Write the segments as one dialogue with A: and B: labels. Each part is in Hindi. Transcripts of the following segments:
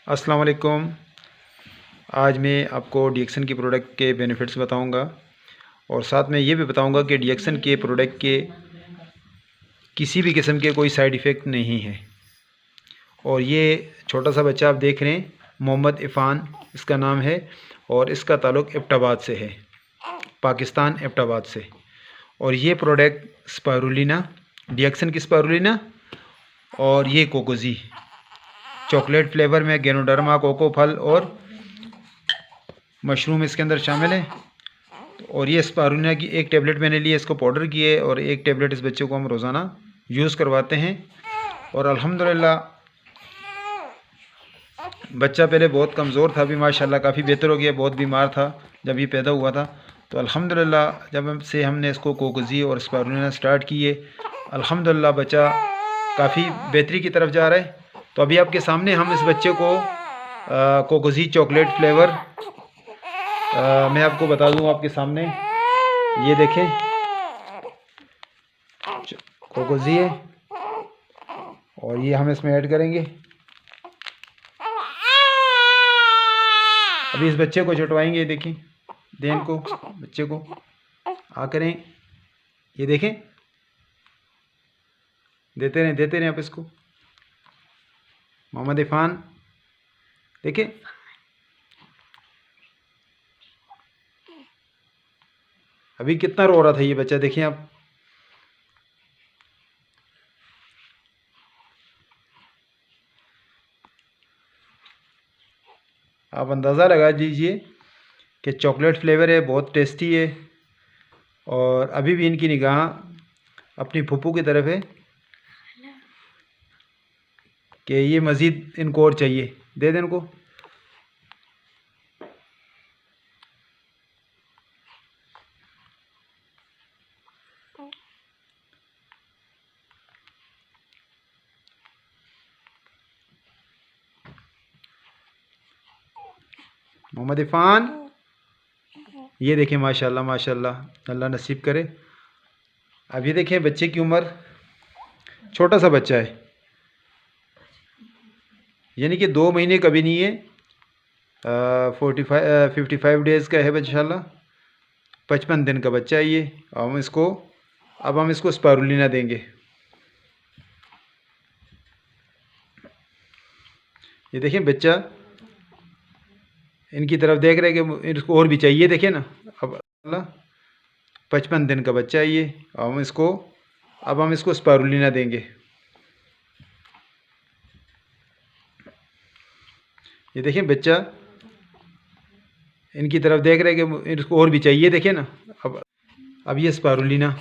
A: अस्सलाम वालेकुम। आज मैं आपको डिएक्सन की प्रोडक्ट के बेनिफिट्स बताऊंगा और साथ में ये भी बताऊंगा कि डिएक्सन के प्रोडक्ट के किसी भी किस्म के कोई साइड इफ़ेक्ट नहीं है। और ये छोटा सा बच्चा आप देख रहे हैं, मोहम्मद इफ़ान इसका नाम है और इसका ताल्लुक़ एबटाबाद से है, पाकिस्तान एबटाबाद से। और ये प्रोडक्ट स्पायरुलिना, डिएक्सन की स्पायरुलिना और ये कोकोजी चॉकलेट फ्लेवर में गैनोडर्मा, कोको फल और मशरूम इसके अंदर शामिल है। और ये स्पायरुलिना की एक टेबलेट मैंने ली है, इसको पाउडर की है और एक टेबलेट इस बच्चे को हम रोज़ाना यूज़ करवाते हैं। और अल्हम्दुलिल्लाह बच्चा पहले बहुत कमज़ोर था, अभी माशाल्लाह काफ़ी बेहतर हो गया। बहुत बीमार था जब ये पैदा हुआ था, तो अल्हम्दुलिल्लाह जब से हमने इसको कोकोजी और स्पायरुलिना स्टार्ट किए, अल्हम्दुलिल्लाह बच्चा काफ़ी बेहतरी की तरफ जा रहा है। तो अभी आपके सामने हम इस बच्चे को कोकोजी चॉकलेट फ्लेवर मैं आपको बता दूं आपके सामने, ये देखें कोकोजी है और ये हम इसमें ऐड करेंगे। अभी इस बच्चे को चटवाएंगे, देखें, देन को बच्चे को आ करें, ये देखें, देते रहें आप इसको। मोहम्मद इफ़ान देखें, अभी कितना रो रहा था ये बच्चा, देखिए आप। अंदाज़ा लगा लीजिए कि चॉकलेट फ्लेवर है, बहुत टेस्टी है। और अभी भी इनकी निगाह अपनी फूफू की तरफ है कि ये मज़ीद इनको और चाहिए, दे दें इनको। मोहम्मद इफ़ान, ये देखें माशाल्लाह माशाल्लाह, अल्लाह नसीब करे। अब ये देखें बच्चे की उम्र, छोटा सा बच्चा है, यानी कि 2 महीने कभी नहीं है, 55 डेज़ का है इंशाल्लाह, 55 दिन का बच्चा है ये। अब हम इसको स्पायरुलिना देंगे। ये देखें बच्चा इनकी तरफ देख रहे हैं कि इसको और भी चाहिए, देखें ना। अब 55 दिन का बच्चा है ये। अब हम इसको स्पायरुलिना देंगे। ये देखें बच्चा इनकी तरफ देख रहे हैं कि इसको और भी चाहिए, देखें ना। अब ये स्पायरुलिना,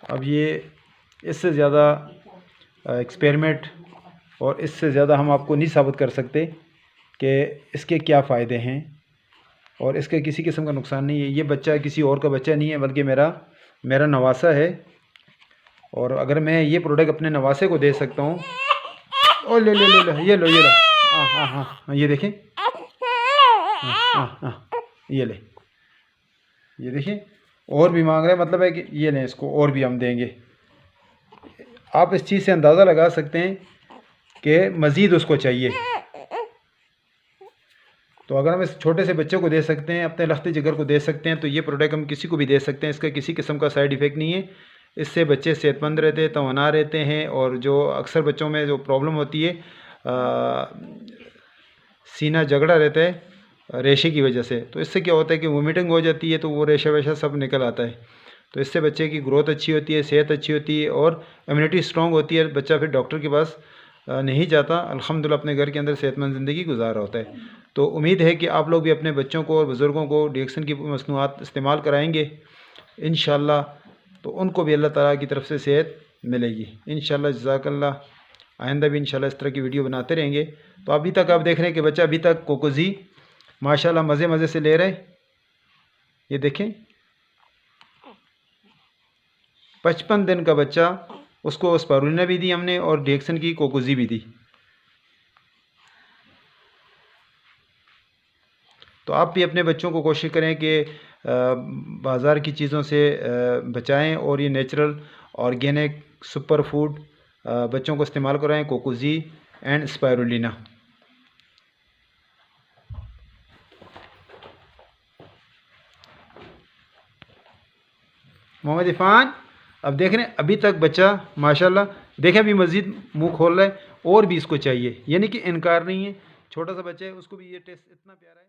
A: अब ये इससे ज़्यादा एक्सपेरिमेंट और इससे ज़्यादा हम आपको नहीं साबित कर सकते कि इसके क्या फ़ायदे हैं और इसके किसी किस्म का नुकसान नहीं है। ये बच्चा किसी और का बच्चा नहीं है, बल्कि मेरा नवासा है। और अगर मैं ये प्रोडक्ट अपने नवासे को दे सकता हूँ, और ले ये लो हाँ, ये देखें, ये ले, ये देखिए, और भी मांग रहे हैं, मतलब है कि ये लें, इसको और भी हम देंगे। आप इस चीज़ से अंदाज़ा लगा सकते हैं कि मज़ीद उसको चाहिए। तो अगर हम इस छोटे से बच्चे को दे सकते हैं, अपने लख्ती जिगर को दे सकते हैं, तो ये प्रोडक्ट हम किसी को भी दे सकते हैं। इसका किसी किस्म का साइड इफ़ेक्ट नहीं है। इससे बच्चे सेहतमंद रहते हैं, तवाना रहते हैं। और जो अक्सर बच्चों में जो प्रॉब्लम होती है, सीना जगड़ा रहता है रेशे की वजह से, तो इससे क्या होता है कि वोमिटिंग हो जाती है, तो वो रेशा वेशा सब निकल आता है। तो इससे बच्चे की ग्रोथ अच्छी होती है, सेहत अच्छी होती है और इम्यूनिटी स्ट्रॉन्ग होती है। बच्चा फिर डॉक्टर के पास नहीं जाता, अल्हम्दुलिल्लाह अपने घर के अंदर सेहतमंद ज़िंदगी गुजार रहा होता है। तो उम्मीद है कि आप लोग भी अपने बच्चों को और बुज़ुर्गों को डिएक्सन की मसनूआत इस्तेमाल कराएंगे इंशाअल्लाह, तो उनको भी अल्लाह ताला की तरफ से सेहत मिलेगी इंशाअल्लाह। जज़ाकल्लाह। आइंदा भी इंशाअल्लाह इस तरह की वीडियो बनाते रहेंगे। तो अभी तक आप देख रहे हैं कि बच्चा अभी तक कोकोजी माशाल्लाह मज़े से ले रहे हैं। ये देखें, 55 दिन का बच्चा, उसको स्पारुलिना भी दी हमने और डिएक्सन की कोकोजी भी दी। तो आप भी अपने बच्चों को कोशिश करें कि बाज़ार की चीज़ों से बचाएं और ये नेचुरल ऑर्गेनिक सुपर फूड बच्चों को इस्तेमाल कराएं, कोकोजी एंड स्पारुलिना। मोहम्मद इरफान, अब देख रहे हैं अभी तक बच्चा माशाल्लाह, देखें अभी मज़ीद मुंह खोल रहा है और भी इसको चाहिए, यानी कि इनकार नहीं है। छोटा सा बच्चा है, उसको भी ये टेस्ट इतना प्यारा है।